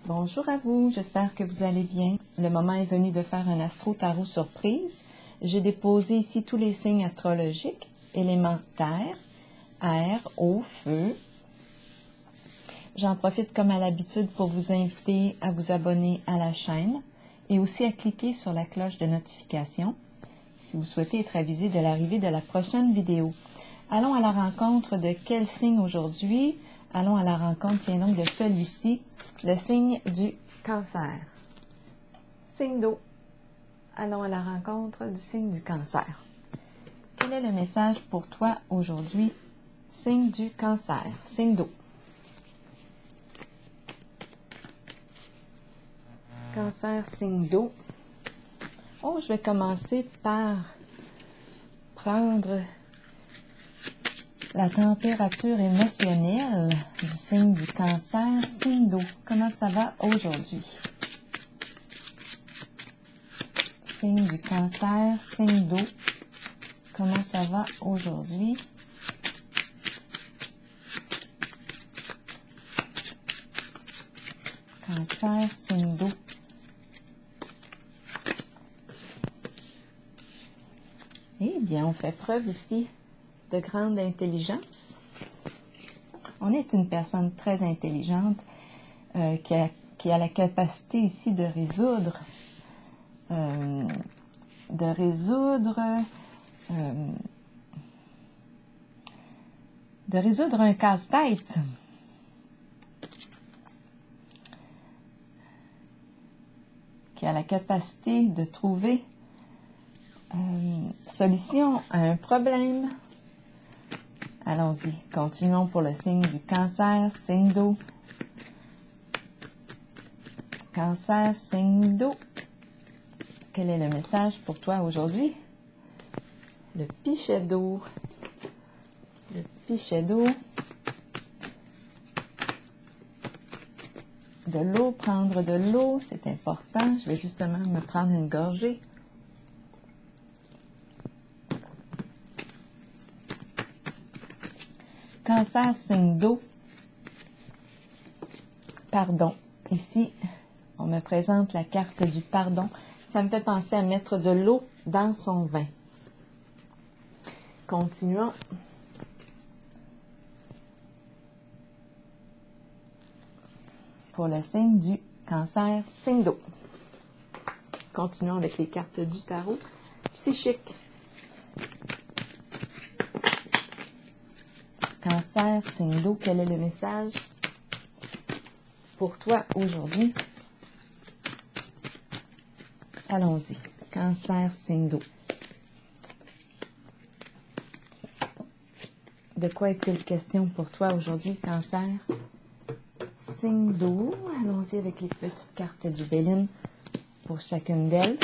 Bonjour à vous, j'espère que vous allez bien. Le moment est venu de faire un astro-tarot surprise. J'ai déposé ici tous les signes astrologiques, éléments terre, air, eau, feu. J'en profite comme à l'habitude pour vous inviter à vous abonner à la chaîne et aussi à cliquer sur la cloche de notification si vous souhaitez être avisé de l'arrivée de la prochaine vidéo. Allons à la rencontre de quel signe aujourd'hui? Allons à la rencontre, tiens donc, de celui-ci, le signe du cancer. Signe d'eau. Allons à la rencontre du signe du cancer. Quel est le message pour toi aujourd'hui? Signe du cancer, signe d'eau. Cancer, signe d'eau. Oh, je vais commencer par prendre la température émotionnelle du signe du cancer, signe d'eau. Comment ça va aujourd'hui? Signe du cancer, signe d'eau. Comment ça va aujourd'hui? Cancer, signe d'eau. Eh bien, on fait preuve ici de grande intelligence. On est une personne très intelligente qui a la capacité ici de résoudre un casse-tête. Qui a la capacité de trouver solution à un problème. Allons-y, continuons pour le signe du cancer, signe d'eau. Cancer, signe d'eau. Quel est le message pour toi aujourd'hui? Le pichet d'eau. Le pichet d'eau. De l'eau, prendre de l'eau, c'est important. Je vais justement me prendre une gorgée. Cancer, signe d'eau. Pardon. Ici, on me présente la carte du pardon. Ça me fait penser à mettre de l'eau dans son vin. Continuons. Pour le signe du cancer, signe d'eau. Continuons avec les cartes du tarot. Psychique. Cancer, signe d'eau, quel est le message pour toi aujourd'hui? Allons-y. Cancer, signe d'eau. De quoi est-il question pour toi aujourd'hui, cancer? Signe d'eau. Allons-y avec les petites cartes du Béline pour chacune d'elles.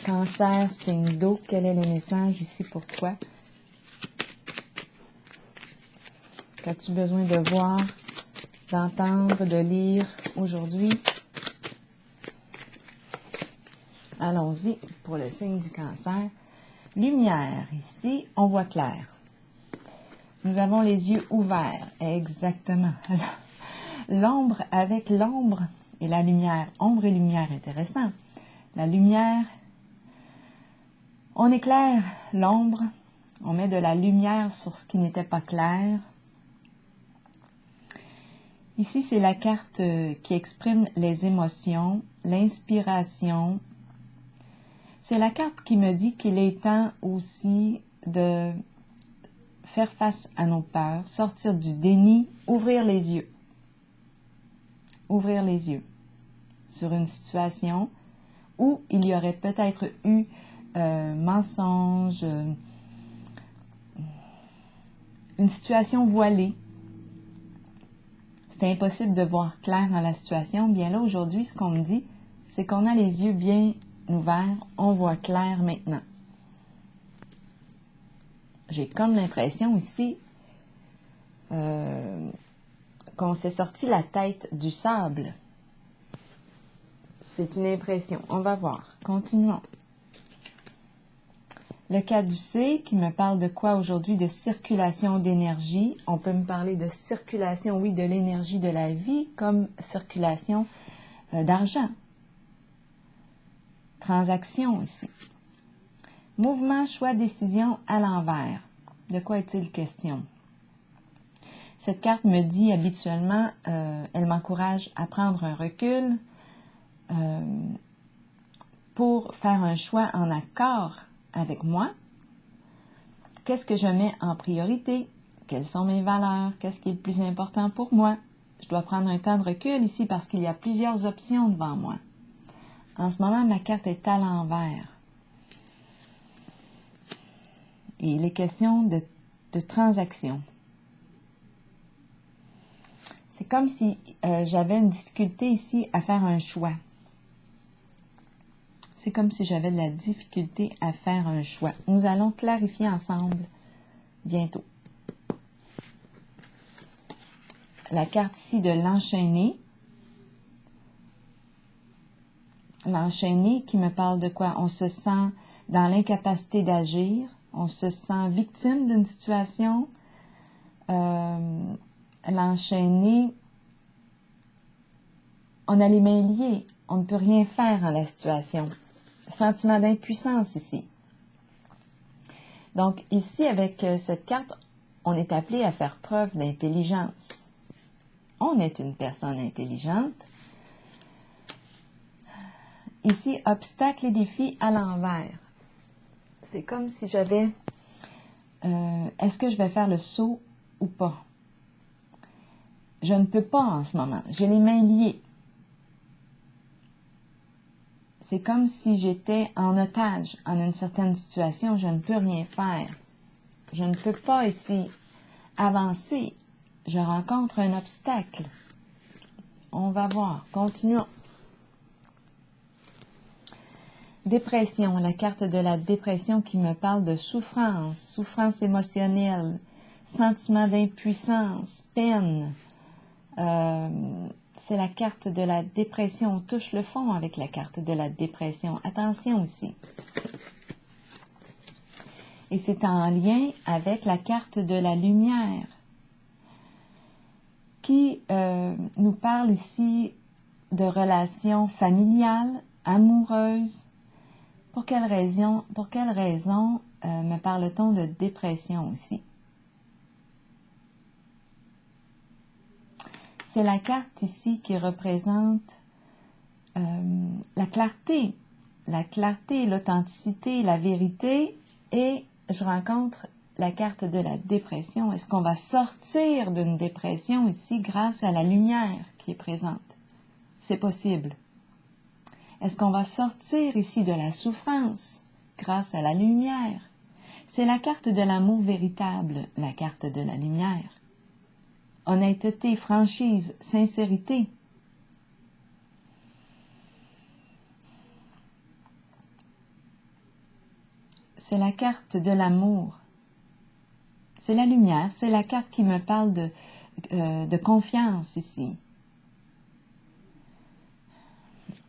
Cancer, signe d'eau, quel est le message ici pour toi? Qu'as-tu besoin de voir, d'entendre, de lire aujourd'hui? Allons-y pour le signe du cancer. Lumière, ici, on voit clair. Nous avons les yeux ouverts, exactement. L'ombre avec l'ombre et la lumière. Ombre et lumière, intéressant. La lumière, on éclaire l'ombre, on met de la lumière sur ce qui n'était pas clair. Ici, c'est la carte qui exprime les émotions, l'inspiration. C'est la carte qui me dit qu'il est temps aussi de faire face à nos peurs, sortir du déni, ouvrir les yeux. Ouvrir les yeux sur une situation où il y aurait peut-être eu mensonge, une situation voilée. C'est impossible de voir clair dans la situation. Bien là, aujourd'hui, ce qu'on me dit, c'est qu'on a les yeux bien ouverts, on voit clair maintenant. J'ai comme l'impression ici qu'on s'est sorti la tête du sable. C'est une impression. On va voir. Continuons. Le caducée qui me parle de quoi aujourd'hui? De circulation d'énergie. On peut me parler de circulation, oui, de l'énergie de la vie, comme circulation d'argent. Transaction ici. Mouvement, choix, décision à l'envers. De quoi est-il question? Cette carte me dit habituellement, elle m'encourage à prendre un recul pour faire un choix en accord avec moi. Qu'est-ce que je mets en priorité? Quelles sont mes valeurs? Qu'est-ce qui est le plus important pour moi? Je dois prendre un temps de recul ici parce qu'il y a plusieurs options devant moi. En ce moment, ma carte est à l'envers. Et il est question de transaction. C'est comme si j'avais une difficulté ici à faire un choix. C'est comme si j'avais de la difficulté à faire un choix. Nous allons clarifier ensemble bientôt. La carte ici de l'enchaîné. L'enchaîné qui me parle de quoi? On se sent dans l'incapacité d'agir. On se sent victime d'une situation. L'enchaîné, on a les mains liées. On ne peut rien faire en la situation. Sentiment d'impuissance ici. Donc ici, avec cette carte, on est appelé à faire preuve d'intelligence. On est une personne intelligente. Ici, obstacles et défis à l'envers. C'est comme si j'avais... est-ce que je vais faire le saut ou pas? Je ne peux pas en ce moment. J'ai les mains liées. C'est comme si j'étais en otage en une certaine situation. Je ne peux rien faire. Je ne peux pas ici avancer. Je rencontre un obstacle. On va voir. Continuons. Dépression. La carte de la dépression qui me parle de souffrance, souffrance émotionnelle, sentiment d'impuissance, peine. C'est la carte de la dépression. On touche le fond avec la carte de la dépression. Attention ici. Et c'est en lien avec la carte de la lumière qui nous parle ici de relations familiales, amoureuses. Pour quelle raison me parle-t-on de dépression ici? C'est la carte ici qui représente la clarté, l'authenticité, la vérité, et je rencontre la carte de la dépression. Est-ce qu'on va sortir d'une dépression ici grâce à la lumière qui est présente? C'est possible. Est-ce qu'on va sortir ici de la souffrance grâce à la lumière? C'est la carte de l'amour véritable, la carte de la lumière. Honnêteté, franchise, sincérité. C'est la carte de l'amour. C'est la lumière, c'est la carte qui me parle de confiance ici.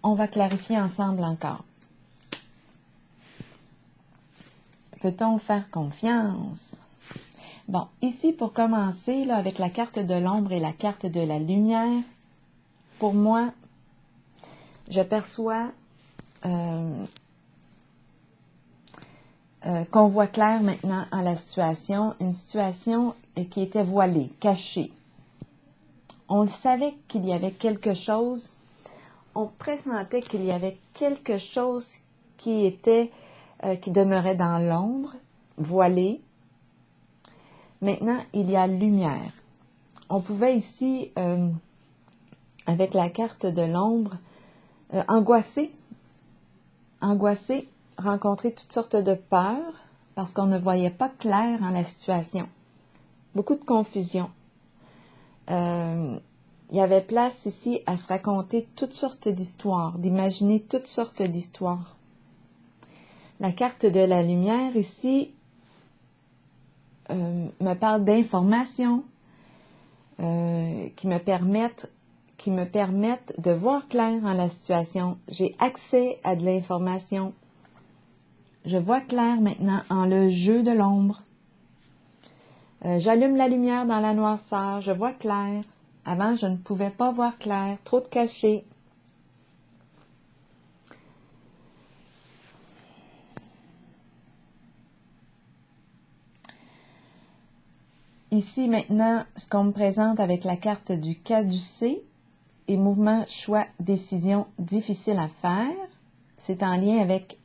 On va clarifier ensemble encore. Peut-on faire confiance? Bon, ici pour commencer, là, avec la carte de l'ombre et la carte de la lumière, pour moi, je perçois qu'on voit clair maintenant en la situation, une situation qui était voilée, cachée. On savait qu'il y avait quelque chose, on pressentait qu'il y avait quelque chose qui demeurait dans l'ombre, voilé. Maintenant, il y a lumière. On pouvait ici, avec la carte de l'ombre, angoissé, rencontrer toutes sortes de peurs parce qu'on ne voyait pas clair en la situation. Beaucoup de confusion. Il y avait place ici à se raconter toutes sortes d'histoires, d'imaginer toutes sortes d'histoires. La carte de la lumière ici me parle d'informations qui me permettent de voir clair en la situation. J'ai accès à de l'information Je vois clair maintenant en le jeu de l'ombre. J'allume la lumière dans la noirceur, je vois clair. Avant, je ne pouvais pas voir clair, trop de cachets. Ici, maintenant, ce qu'on me présente avec la carte du caducé et mouvement, choix, décision difficile à faire, c'est en lien avec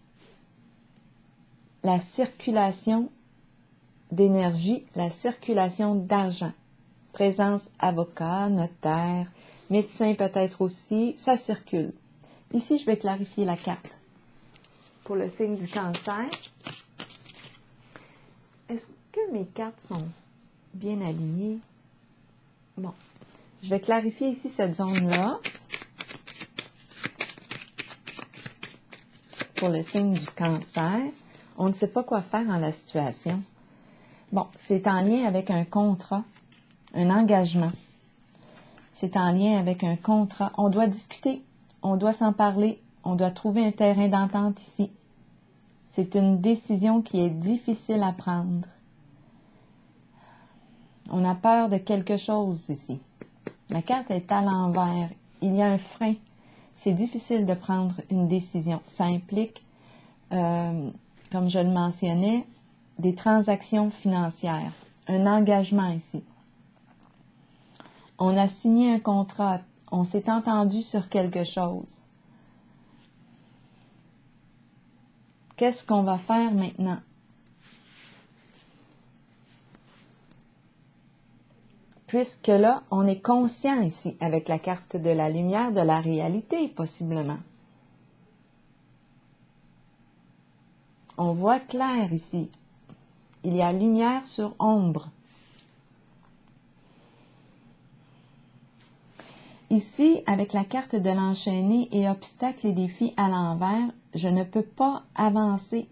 la circulation d'énergie, la circulation d'argent. Présence avocat, notaire, médecin peut-être aussi, ça circule. Ici, je vais clarifier la carte. Pour le signe du Cancer, est-ce que mes cartes sont bien alignées? Bon, je vais clarifier ici cette zone-là. Pour le signe du Cancer, on ne sait pas quoi faire en la situation. Bon, c'est en lien avec un contrat, un engagement. C'est en lien avec un contrat. On doit discuter, on doit s'en parler, on doit trouver un terrain d'entente ici. C'est une décision qui est difficile à prendre. On a peur de quelque chose ici. La carte est à l'envers. Il y a un frein. C'est difficile de prendre une décision. Ça implique, comme je le mentionnais, des transactions financières, un engagement ici. On a signé un contrat, on s'est entendu sur quelque chose. Qu'est-ce qu'on va faire maintenant? Puisque là, on est conscient ici, avec la carte de la lumière, de la réalité, possiblement. On voit clair ici. Il y a lumière sur ombre. Ici, avec la carte de l'enchaîné et obstacles et défis à l'envers, je ne peux pas avancer.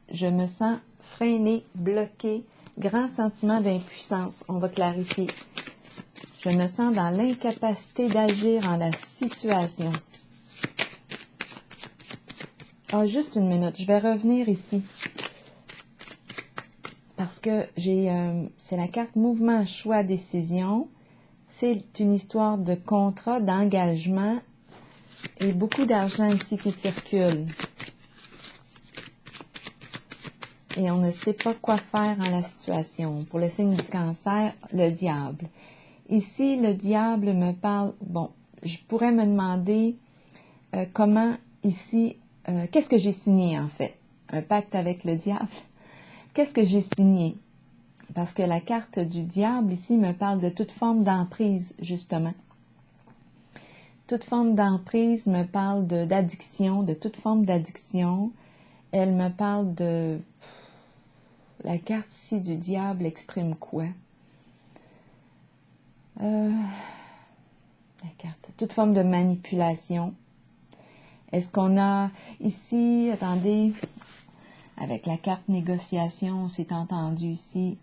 Je me sens freinée, bloquée, grand sentiment d'impuissance. On va clarifier. Je me sens dans l'incapacité d'agir en la situation. Ah, juste une minute, je vais revenir ici. Parce que c'est la carte mouvement, choix, décision. C'est une histoire de contrat, d'engagement et beaucoup d'argent ici qui circule. Et on ne sait pas quoi faire en la situation. Pour le signe du Cancer, le diable. Ici, le diable me parle, bon, je pourrais me demander comment ici, qu'est-ce que j'ai signé en fait? Un pacte avec le diable? Qu'est-ce que j'ai signé? Parce que la carte du diable ici me parle de toute forme d'emprise, justement. Toute forme d'emprise me parle d'addiction, de toute forme d'addiction. Elle me parle de... La carte ici du diable exprime quoi? La carte, toute forme de manipulation. Est-ce qu'on a ici, attendez, avec la carte négociation, on s'est entendu ici.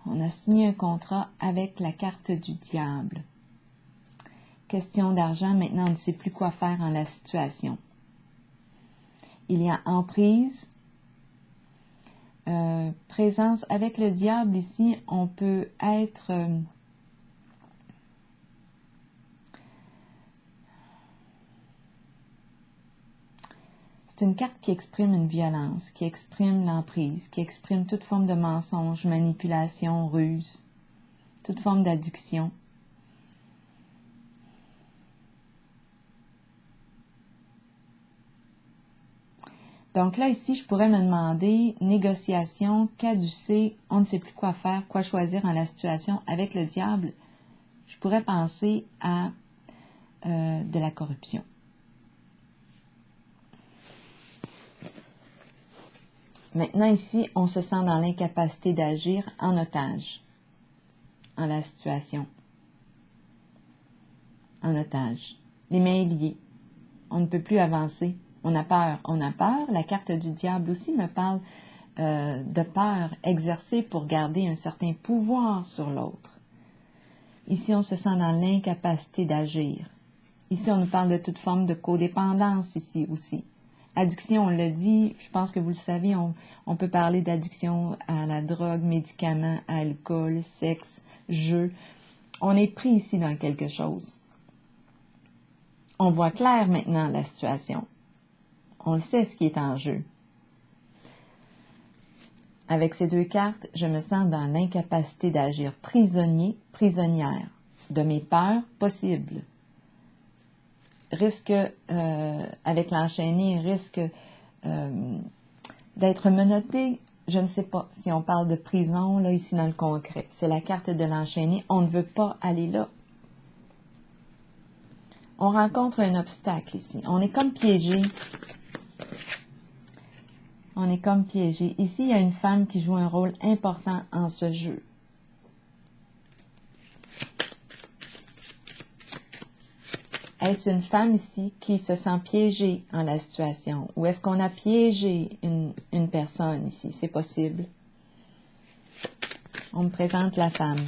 On a signé un contrat avec la carte du diable. Question d'argent, maintenant on ne sait plus quoi faire en la situation. Il y a emprise, présence avec le diable ici, on peut être... c'est une carte qui exprime une violence, qui exprime l'emprise, qui exprime toute forme de mensonge, manipulation, ruse, toute forme d'addiction. Donc là, ici, je pourrais me demander, négociation, caducée, on ne sait plus quoi faire, quoi choisir en la situation avec le diable. Je pourrais penser à de la corruption. Maintenant, ici, on se sent dans l'incapacité d'agir en otage, en la situation. En otage. Les mains liées. On ne peut plus avancer. On a peur. On a peur. La carte du diable aussi me parle de peur exercée pour garder un certain pouvoir sur l'autre. Ici, on se sent dans l'incapacité d'agir. Ici, on nous parle de toute forme de codépendance ici aussi. Addiction, on l'a dit, je pense que vous le savez, on peut parler d'addiction à la drogue, médicaments, alcool, sexe, jeu. On est pris ici dans quelque chose. On voit clair maintenant la situation. On sait ce qui est en jeu. Avec ces deux cartes, je me sens dans l'incapacité d'agir prisonnier, prisonnière de mes peurs possibles. Risque, avec l'enchaîné, risque d'être menotté. Je ne sais pas si on parle de prison, là, ici dans le concret. C'est la carte de l'enchaîné. On ne veut pas aller là. On rencontre un obstacle ici. On est comme piégé. On est comme piégé. Ici, il y a une femme qui joue un rôle important en ce jeu. Est-ce une femme ici qui se sent piégée en la situation? Ou est-ce qu'on a piégé une personne ici? C'est possible. On me présente la femme.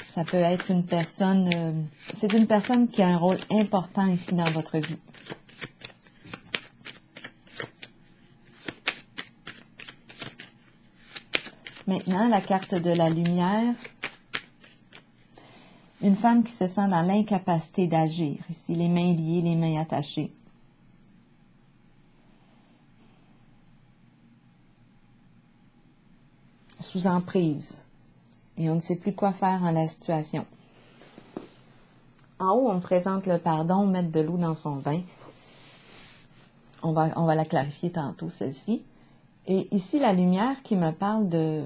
Ça peut être une personne... c'est une personne qui a un rôle important ici dans votre vie. Maintenant, la carte de la lumière. Une femme qui se sent dans l'incapacité d'agir. Ici, les mains liées, les mains attachées. Sous emprise. Et on ne sait plus quoi faire en la situation. En haut, on présente le pardon, mettre de l'eau dans son vin. On va la clarifier tantôt, celle-ci. Et ici, la lumière qui me parle de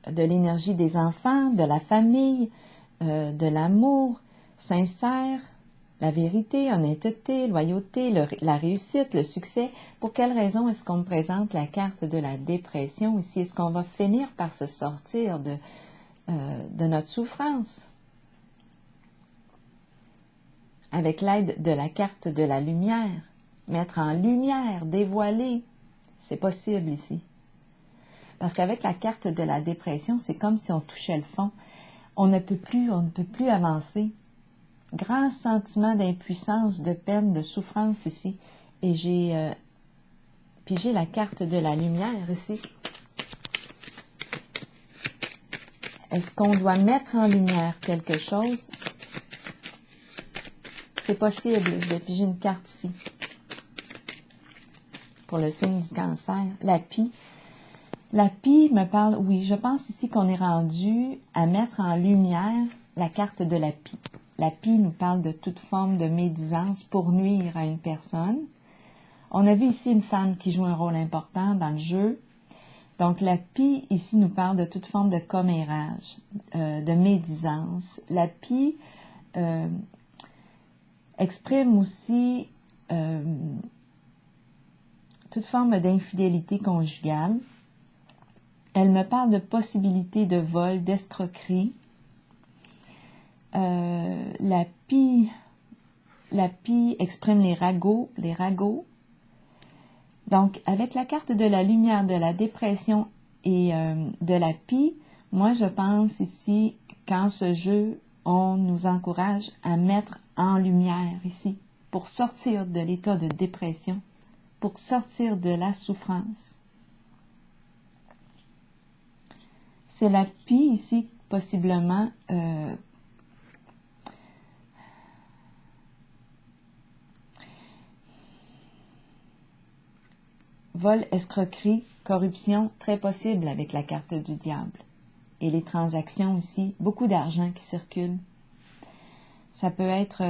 l'énergie des enfants, de la famille, de l'amour sincère, la vérité, honnêteté, loyauté, la réussite, le succès. Pour quelle raison est-ce qu'on me présente la carte de la dépression ici? Est-ce qu'on va finir par se sortir de notre souffrance? Avec l'aide de la carte de la lumière, mettre en lumière, dévoiler, c'est possible ici. Parce qu'avec la carte de la dépression, c'est comme si on touchait le fond. On ne peut plus avancer. Grand sentiment d'impuissance, de peine, de souffrance ici. Et j'ai la carte de la lumière ici. Est-ce qu'on doit mettre en lumière quelque chose? C'est possible. Je vais piger une carte ici. Pour le signe du cancer. La pie. La pie me parle, oui, je pense ici qu'on est rendu à mettre en lumière la carte de la pie. La pie nous parle de toute forme de médisance pour nuire à une personne. On a vu ici une femme qui joue un rôle important dans le jeu. Donc, la pie ici nous parle de toute forme de commérage, de médisance. La pie exprime aussi toute forme d'infidélité conjugale. Elle me parle de possibilités de vol, d'escroquerie. La pie exprime les ragots. Donc, avec la carte de la lumière, de la dépression et de la pie, moi, je pense ici qu'en ce jeu, on nous encourage à mettre en lumière ici, pour sortir de l'état de dépression, pour sortir de la souffrance. C'est la pie ici, possiblement, vol, escroquerie, corruption, très possible avec la carte du diable. Et les transactions ici, beaucoup d'argent qui circule. Ça peut être...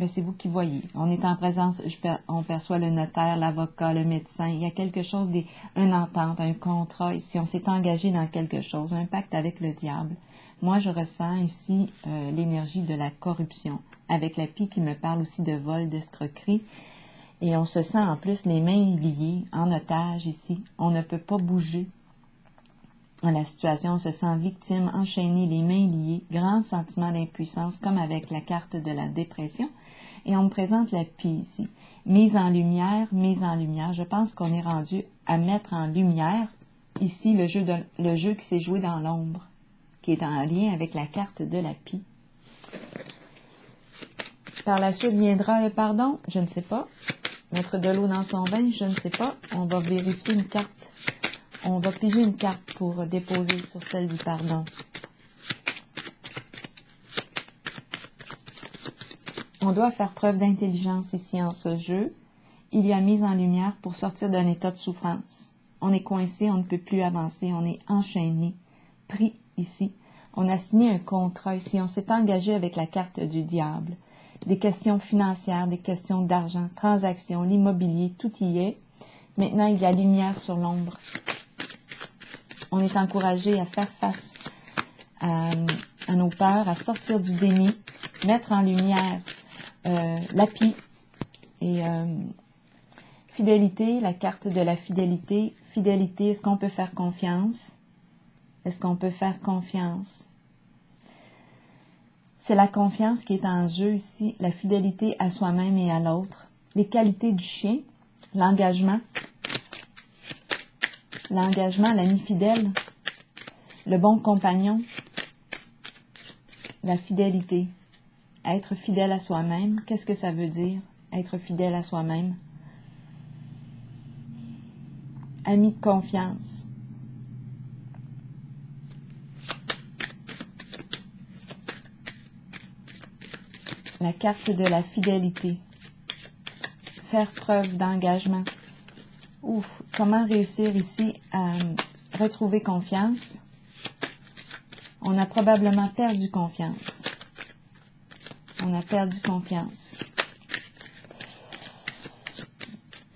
c'est vous qui voyez. On est en présence, on perçoit le notaire, l'avocat, le médecin. Il y a quelque chose, une entente, un contrat ici. On s'est engagé dans quelque chose, un pacte avec le diable. Moi, je ressens ici l'énergie de la corruption, avec la pie qui me parle aussi de vol, d'escroquerie. Et on se sent en plus les mains liées, en otage ici. On ne peut pas bouger. La situation, on se sent victime, enchaîné, les mains liées, grand sentiment d'impuissance, comme avec la carte de la dépression. Et on me présente la pie ici. Mise en lumière. Je pense qu'on est rendu à mettre en lumière, ici, le jeu qui s'est joué dans l'ombre, qui est en lien avec la carte de la pie. Par la suite viendra le pardon, je ne sais pas. Mettre de l'eau dans son vin, je ne sais pas. On va vérifier une carte. On va piger une carte pour déposer sur celle du pardon. On doit faire preuve d'intelligence ici en ce jeu. Il y a mise en lumière pour sortir d'un état de souffrance. On est coincé, on ne peut plus avancer, on est enchaîné, pris ici. On a signé un contrat ici, on s'est engagé avec la carte du diable. Des questions financières, des questions d'argent, transactions, l'immobilier, tout y est. Maintenant, il y a lumière sur l'ombre. On est encouragé à faire face à nos peurs, à sortir du déni, mettre en lumière l'appui et fidélité, la carte de la fidélité. Fidélité, est-ce qu'on peut faire confiance? Est-ce qu'on peut faire confiance? C'est la confiance qui est en jeu ici, la fidélité à soi-même et à l'autre. Les qualités du chien, l'engagement, l'ami fidèle, le bon compagnon, la fidélité. Être fidèle à soi-même, qu'est-ce que ça veut dire? Être fidèle à soi-même. Ami de confiance. La carte de la fidélité. Faire preuve d'engagement. Ouf, comment réussir ici à retrouver confiance? On a probablement perdu confiance. On a perdu confiance.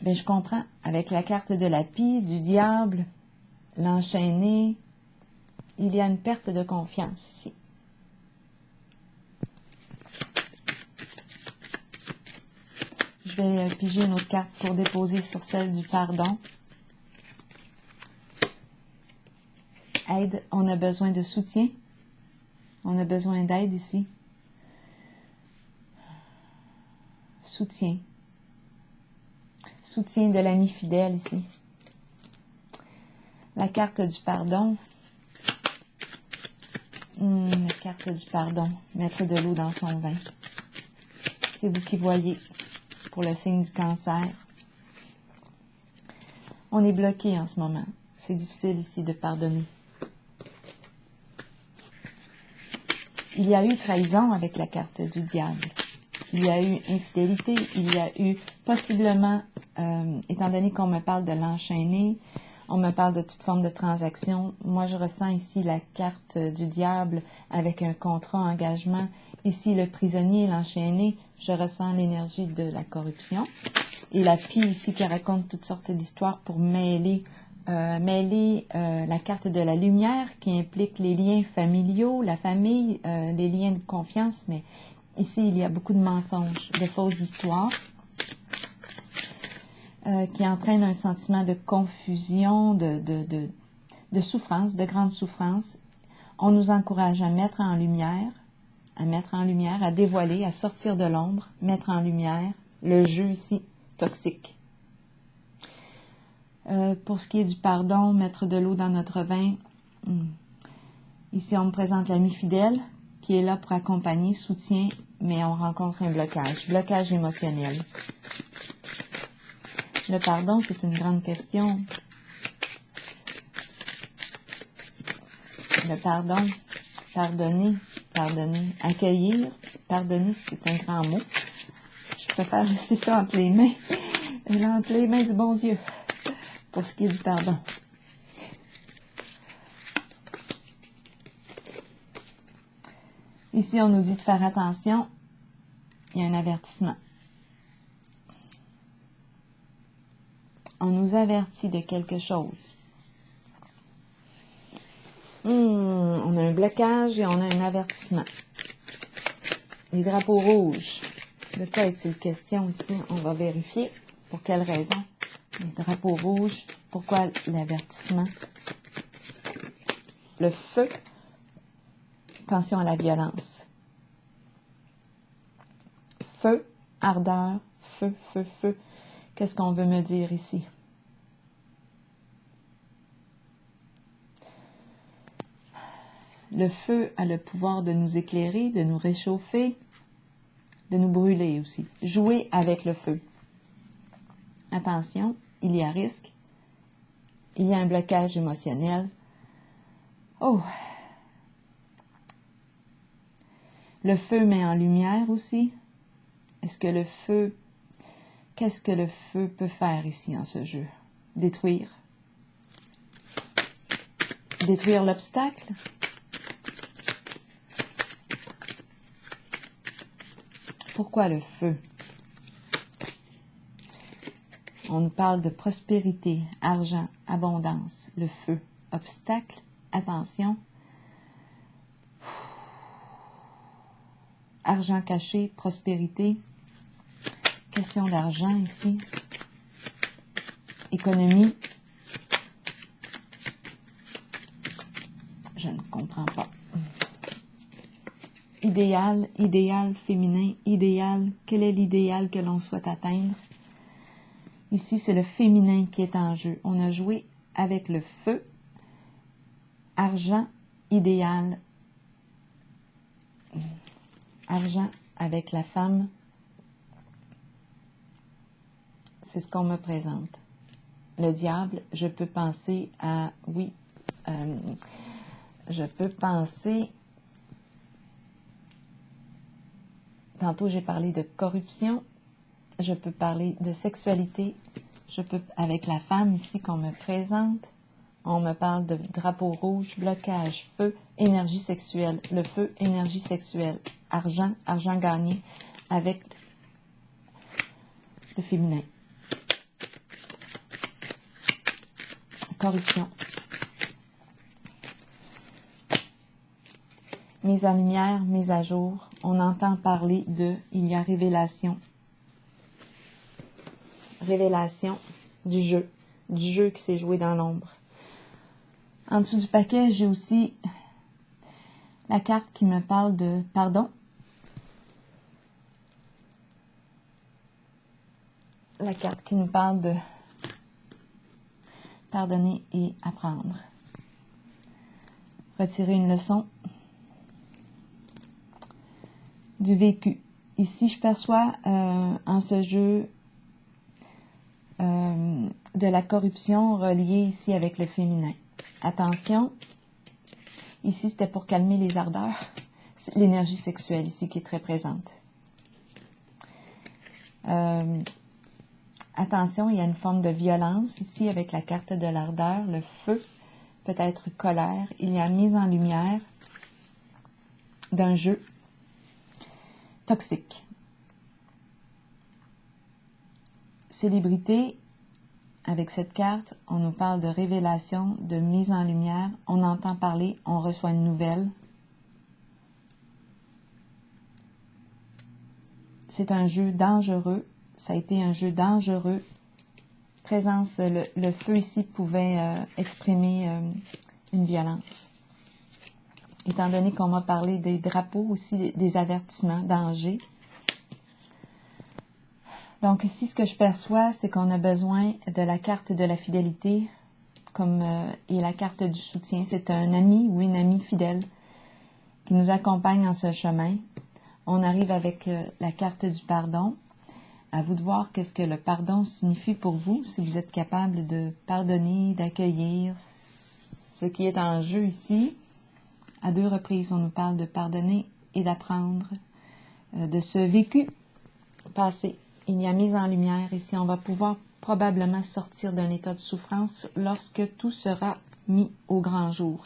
Ben, je comprends. Avec la carte de la pie, du diable, l'enchaîné, il y a une perte de confiance ici. Je vais piger une autre carte pour déposer sur celle du pardon. Aide, on a besoin de soutien. On a besoin d'aide ici. Soutien. Soutien de l'ami fidèle ici. La carte du pardon. La carte du pardon. Mettre de l'eau dans son vin. C'est vous qui voyez pour le signe du cancer. On est bloqué en ce moment. C'est difficile ici de pardonner. Il y a eu trahison avec la carte du diable. Il y a eu infidélité. Il y a eu possiblement, étant donné qu'on me parle de l'enchaîné, on me parle de toute forme de transaction. Moi, je ressens ici la carte du diable avec un contrat, engagement. Ici, le prisonnier, l'enchaîné, je ressens l'énergie de la corruption. Et la pie ici qui raconte toutes sortes d'histoires pour mêler la carte de la lumière qui implique les liens familiaux, la famille, les liens de confiance. Mais ici, il y a beaucoup de mensonges, de fausses histoires qui entraînent un sentiment de confusion, de souffrance, de grande souffrance. On nous encourage à mettre en lumière, à dévoiler, à sortir de l'ombre, mettre en lumière le jeu ici toxique. Pour ce qui est du pardon, mettre de l'eau dans notre vin. Ici, on me présente l'ami fidèle qui est là pour accompagner, soutien, mais on rencontre un blocage émotionnel. Le pardon, c'est une grande question. Le pardon, pardonner, accueillir, pardonner, c'est un grand mot. Je préfère laisser ça entre les mains du bon Dieu, pour ce qui est du pardon. Ici, on nous dit de faire attention. Il y a un avertissement. On nous avertit de quelque chose. On a un blocage et on a un avertissement. Les drapeaux rouges. De quoi est-il question ici? On va vérifier. Pour quelle raison? Les drapeaux rouges. Pourquoi l'avertissement? Le feu. Attention à la violence. Feu, ardeur, feu, feu, feu. Qu'est-ce qu'on veut me dire ici? Le feu a le pouvoir de nous éclairer, de nous réchauffer. de nous brûler aussi. Jouer avec le feu. Attention, il y a risque. Il y a un blocage émotionnel. Oh! Le feu met en lumière aussi. Est-ce que le feu... Qu'est-ce que le feu peut faire ici en ce jeu? Détruire. Détruire l'obstacle. Pourquoi le feu? On nous parle de prospérité, argent, abondance, le feu, obstacle, attention. Argent caché, prospérité. Question d'argent ici. Économie. Je ne comprends pas. Idéal, idéal féminin, idéal. Quel est l'idéal que l'on souhaite atteindre? Ici, c'est le féminin qui est en jeu. On a joué avec le feu. Argent, idéal. Argent avec la femme. C'est ce qu'on me présente. Le diable, je peux penser à... Oui, je peux penser... Tantôt, j'ai parlé de corruption. Je peux parler de sexualité. Je peux, avec la femme ici qu'on me présente, on me parle de drapeau rouge, blocage, feu, énergie sexuelle. Le feu, énergie sexuelle. Argent, argent gagné avec le féminin. Corruption. Mise en lumière, mise à jour. On entend parler de, il y a révélation. Révélation du jeu qui s'est joué dans l'ombre. En dessous du paquet, j'ai aussi la carte qui me parle de pardon. La carte qui nous parle de pardonner et apprendre. Retirer une leçon du vécu. Ici, je perçois en ce jeu de la corruption reliée ici avec le féminin. Attention, ici c'était pour calmer les ardeurs. C'est l'énergie sexuelle ici qui est très présente. Attention, il y a une forme de violence ici avec la carte de l'ardeur, le feu, peut-être colère. Il y a mise en lumière d'un jeu toxique. Célébrité, avec cette carte, on nous parle de révélation, de mise en lumière. On entend parler, on reçoit une nouvelle. C'est un jeu dangereux. Ça a été un jeu dangereux. Présence, le feu ici pouvait exprimer une violence. Étant donné qu'on m'a parlé des drapeaux aussi, des avertissements, dangers. Donc ici, ce que je perçois, c'est qu'on a besoin de la carte de la fidélité et la carte du soutien. C'est un ami ou une amie fidèle qui nous accompagne en ce chemin. On arrive avec la carte du pardon. À vous de voir qu'est-ce que le pardon signifie pour vous, si vous êtes capable de pardonner, d'accueillir ce qui est en jeu ici. À 2 reprises, on nous parle de pardonner et d'apprendre de ce vécu passé. Il y a mise en lumière ici. On va pouvoir probablement sortir d'un état de souffrance lorsque tout sera mis au grand jour.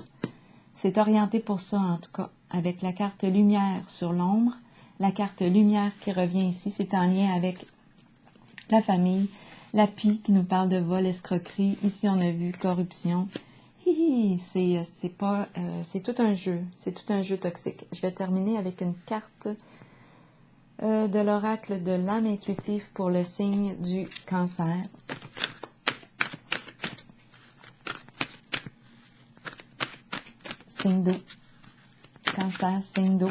C'est orienté pour ça, en tout cas, avec la carte lumière sur l'ombre. La carte lumière qui revient ici, c'est en lien avec la famille. La pie qui nous parle de vol, escroquerie. Ici, on a vu corruption. C'est tout un jeu. C'est tout un jeu toxique. Je vais terminer avec une carte de l'oracle de l'âme intuitive pour le signe du cancer. Signe d'eau. Cancer, signe d'eau.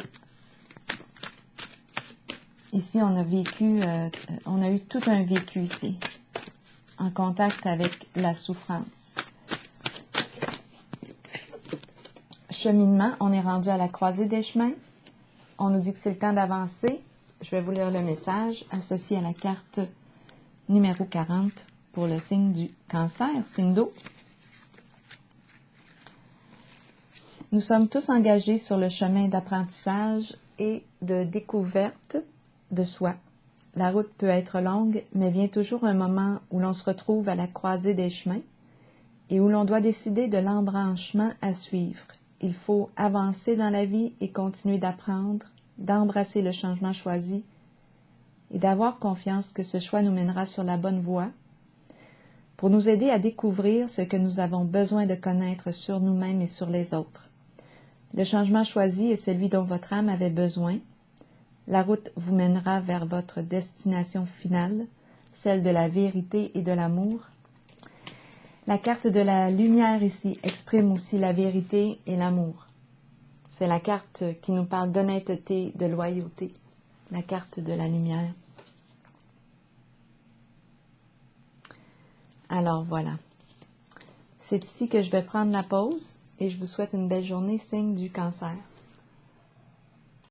Ici, on a vécu, on a eu tout un vécu ici, en contact avec la souffrance. Cheminement, on est rendu à la croisée des chemins. On nous dit que c'est le temps d'avancer. je vais vous lire le message associé à la carte numéro 40 pour le signe du Cancer, signe d'eau. Nous sommes tous engagés sur le chemin d'apprentissage et de découverte de soi. La route peut être longue, mais vient toujours un moment où l'on se retrouve à la croisée des chemins et où l'on doit décider de l'embranchement à suivre. Il faut avancer dans la vie et continuer d'apprendre, d'embrasser le changement choisi et d'avoir confiance que ce choix nous mènera sur la bonne voie pour nous aider à découvrir ce que nous avons besoin de connaître sur nous-mêmes et sur les autres. Le changement choisi est celui dont votre âme avait besoin. La route vous mènera vers votre destination finale, celle de la vérité et de l'amour. La carte de la lumière ici exprime aussi la vérité et l'amour. C'est la carte qui nous parle d'honnêteté, de loyauté, la carte de la lumière. Alors voilà, c'est ici que je vais prendre la pause et je vous souhaite une belle journée, signe du Cancer.